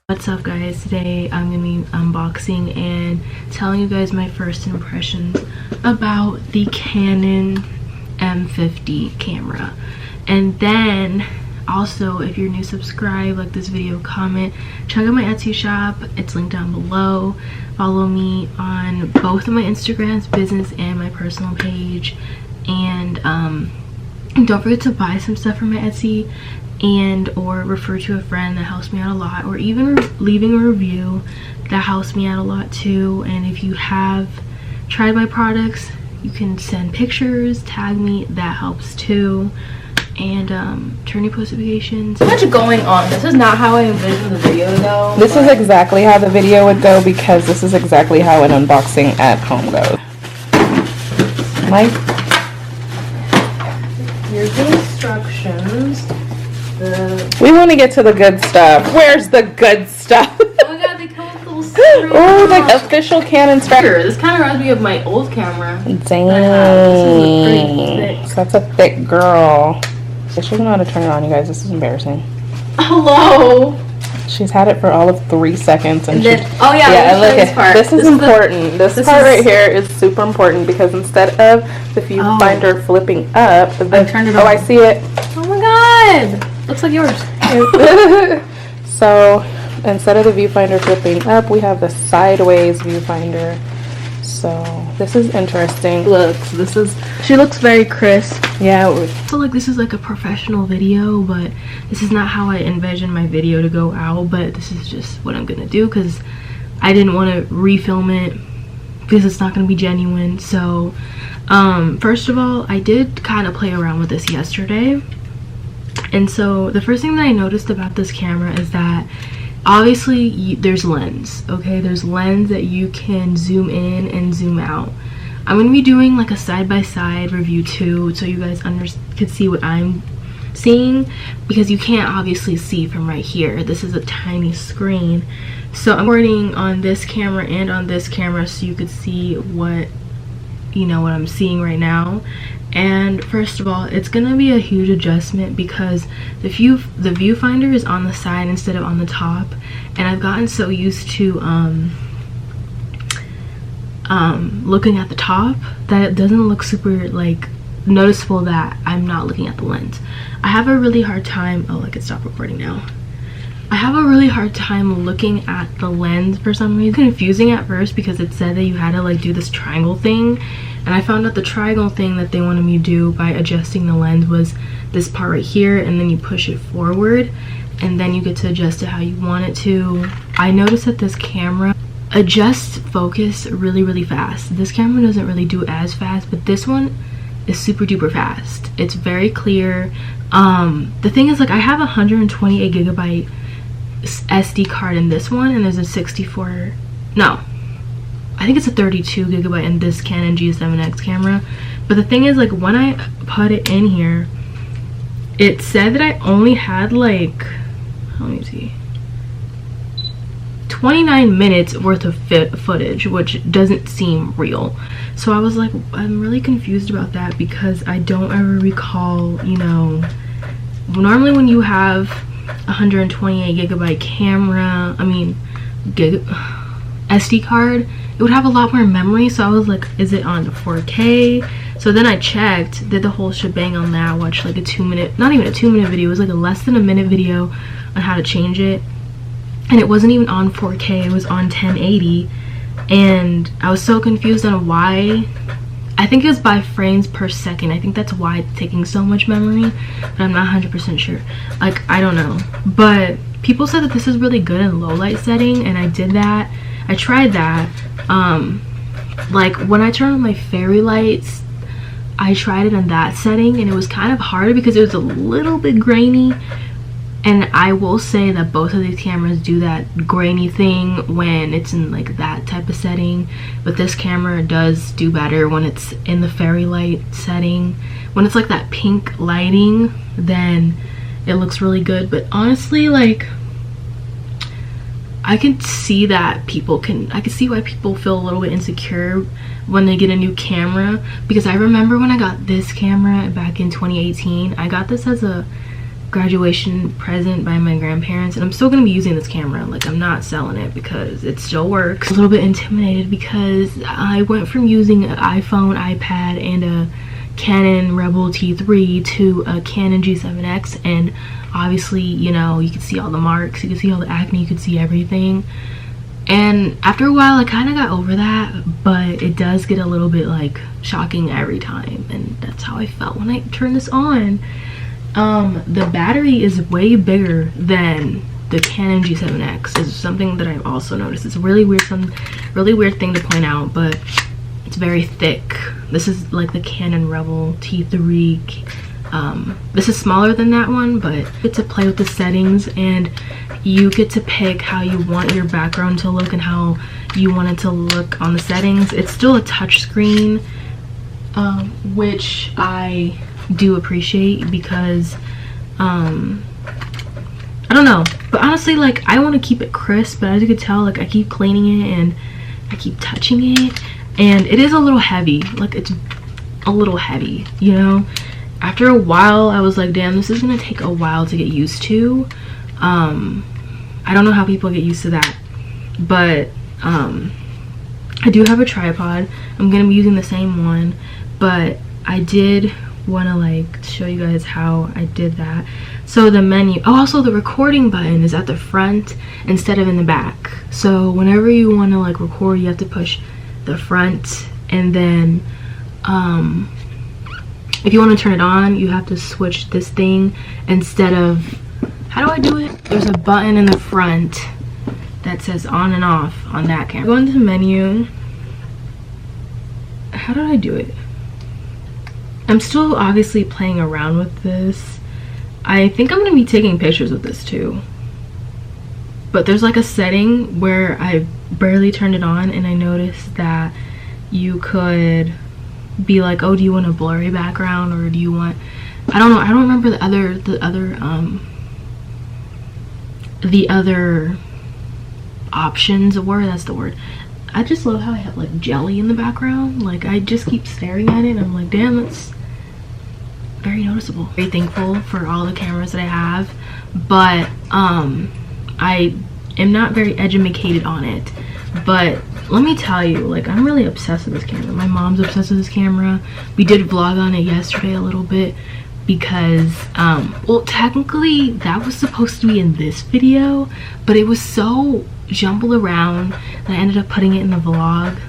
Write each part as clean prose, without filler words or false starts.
What's up guys, today I'm going to be unboxing and telling you guys my first impressions about the Canon m50 camera. And then also, if you're new, subscribe, like this video, comment, check out my Etsy shop, it's linked down below. Follow me on both of my Instagrams, business and my personal page. And don't forget to buy some stuff from my Etsy and or refer to a friend. That helps me out a lot, or even leaving a review, that helps me out a lot too. And if you have tried my products, you can send pictures, tag me, that helps too. And turn your post notifications. So much going on. This is not how I envisioned the video though. This is exactly how the video would go, because this is exactly how an unboxing at home goes. Mike, here's the instructions. We want to get to the good stuff. Where's the good stuff? Oh my god, they come with little straps. Oh, like official Canon strap. This kind of reminds me of my old camera. Dang. This is pretty thick. So that's a thick girl. She doesn't know how to turn it on, you guys. This is embarrassing. Hello. She's had it for all of 3 seconds, and then, oh yeah, look this part. This is important. This part right here is super important, because instead of the viewfinder flipping up, I turned it on. Oh, I see it. Oh my god. Looks like yours. So instead of the viewfinder flipping up, we have the sideways viewfinder. So this is interesting. She looks very crisp. Yeah. So like this is like a professional video, but this is not how I envisioned my video to go out. But this is just what I'm gonna do, because I didn't want to refilm it because it's not gonna be genuine. So first of all, I did kind of play around with this yesterday. And so the first thing that I noticed about this camera is that obviously there's lens, okay? There's lens that you can zoom in and zoom out. I'm going to be doing like a side-by-side review too, so you guys could see what I'm seeing, because you can't obviously see from right here. This is a tiny screen. So I'm recording on this camera and on this camera so you could see what, you know, what I'm seeing right now. And first of all, it's gonna be a huge adjustment because the viewfinder is on the side instead of on the top, and I've gotten so used to looking at the top that it doesn't look super like noticeable that I'm not looking at the lens. I have a really hard time, oh, I could stop recording now. I have a really hard time looking at the lens for some reason. Confusing at first because it said that you had to like do this triangle thing, and I found out the triangle thing that they wanted me to do by adjusting the lens was this part right here, and then you push it forward and then you get to adjust it how you want it to. I noticed that this camera adjusts focus really fast. This camera doesn't really do as fast, but this one is super duper fast. It's very clear. The thing is, like, I have a 128 gigabyte SD card in this one, and there's a 64, no, I think it's a 32 gigabyte in this Canon G7X camera. But the thing is, like, when I put it in here, it said that I only had like, let me see, 29 minutes worth of footage, which doesn't seem real. So I was like, I'm really confused about that, because I don't ever recall, you know, normally when you have 128 gigabyte camera, I mean SD card, it would have a lot more memory. So I was like, is it on 4K? So then I checked, did the whole shebang on that, watched like a 2-minute, not even a 2-minute video, it was like a less than a minute video on how to change it, and it wasn't even on 4K, it was on 1080. And I was so confused on why. I think it was by frames per second. I think that's why it's taking so much memory, but I'm not 100% sure. Like, I don't know. But people said that this is really good in low light setting, and I did that. I tried that. Like, when I turn on my fairy lights, I tried it in that setting, and it was kind of hard because it was a little bit grainy. And I will say that both of these cameras do that grainy thing when it's in like that type of setting, but this camera does do better when it's in the fairy light setting. When it's like that pink lighting, then it looks really good. But honestly, like, I can see that I can see why people feel a little bit insecure when they get a new camera, because I remember when I got this camera back in 2018. I got this as a graduation present by my grandparents, and I'm still gonna be using this camera. Like, I'm not selling it because it still works. A little bit intimidated because I went from using an iPhone, iPad, and a Canon Rebel T3 to a Canon G7X, and obviously, you know, you can see all the marks, you can see all the acne, you can see everything. And after a while I kind of got over that, but it does get a little bit like shocking every time, and that's how I felt when I turned this on. The battery is way bigger than the Canon G7X. Is something that I've also noticed. It's really weird, some really weird thing to point out, but it's very thick. This is like the Canon Rebel T3. This is smaller than that one, but you get to play with the settings, and you get to pick how you want your background to look and how you want it to look on the settings. It's still a touch screen, which I do appreciate, because I don't know, but honestly, like, I want to keep it crisp, but as you can tell, like, I keep cleaning it and I keep touching it, and it is a little heavy. Like, it's a little heavy, you know. After a while I was like, damn, this is gonna take a while to get used to. I don't know how people get used to that, but I do have a tripod. I'm gonna be using the same one, but I did want to like show you guys how I did that. So the menu, oh, also the recording button is at the front instead of in the back. So whenever you want to like record, you have to push the front, and then if you want to turn it on, you have to switch this thing instead of, how do I do it? There's a button in the front that says on and off on that camera. Go into the menu. How did I do it? I'm still obviously playing around with this. I think I'm going to be taking pictures with this too. But there's like a setting where I barely turned it on, and I noticed that you could be like, oh, do you want a blurry background, or do you want, I don't know, I don't remember the other options were. That's the word. I just love how I have like jelly in the background. Like, I just keep staring at it and I'm like, damn, that's very noticeable. Very thankful for all the cameras that I have, but I am not very educated on it. But let me tell you, like, I'm really obsessed with this camera. My mom's obsessed with this camera. We did vlog on it yesterday a little bit because well, technically that was supposed to be in this video, but it was so jumbled around that I ended up putting it in the vlog,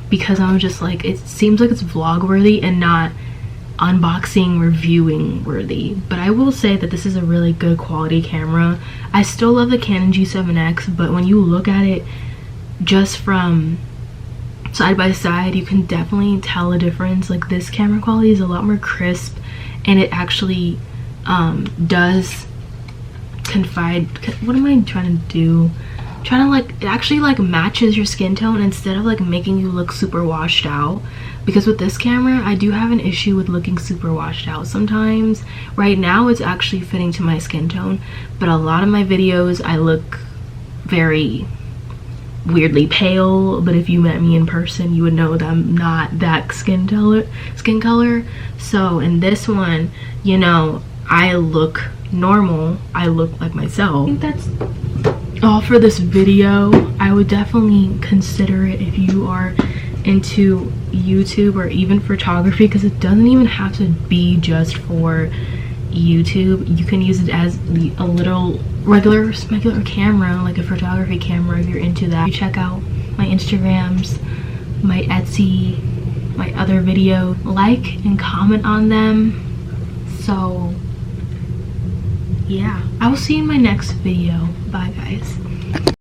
because I was just like, it seems like it's vlog worthy and not unboxing reviewing worthy. But I will say that this is a really good quality camera. I still love the Canon G7X, but when you look at it just from side by side, you can definitely tell a difference. Like, this camera quality is a lot more crisp, and it actually does confide, what am I trying to do? Trying to like, it actually like matches your skin tone instead of like making you look super washed out. Because with this camera, I do have an issue with looking super washed out sometimes. Right now it's actually fitting to my skin tone, but a lot of my videos I look very weirdly pale. But if you met me in person, you would know that I'm not that skin color. So in this one, you know, I look normal, I look like myself. I think that's all for this video. I would definitely consider it if you are into YouTube or even photography, because it doesn't even have to be just for YouTube. You can use it as a little regular camera, like a photography camera, if you're into that. You check out my Instagrams, my Etsy, my other video, like and comment on them. So yeah, I will see you in my next video. Bye guys.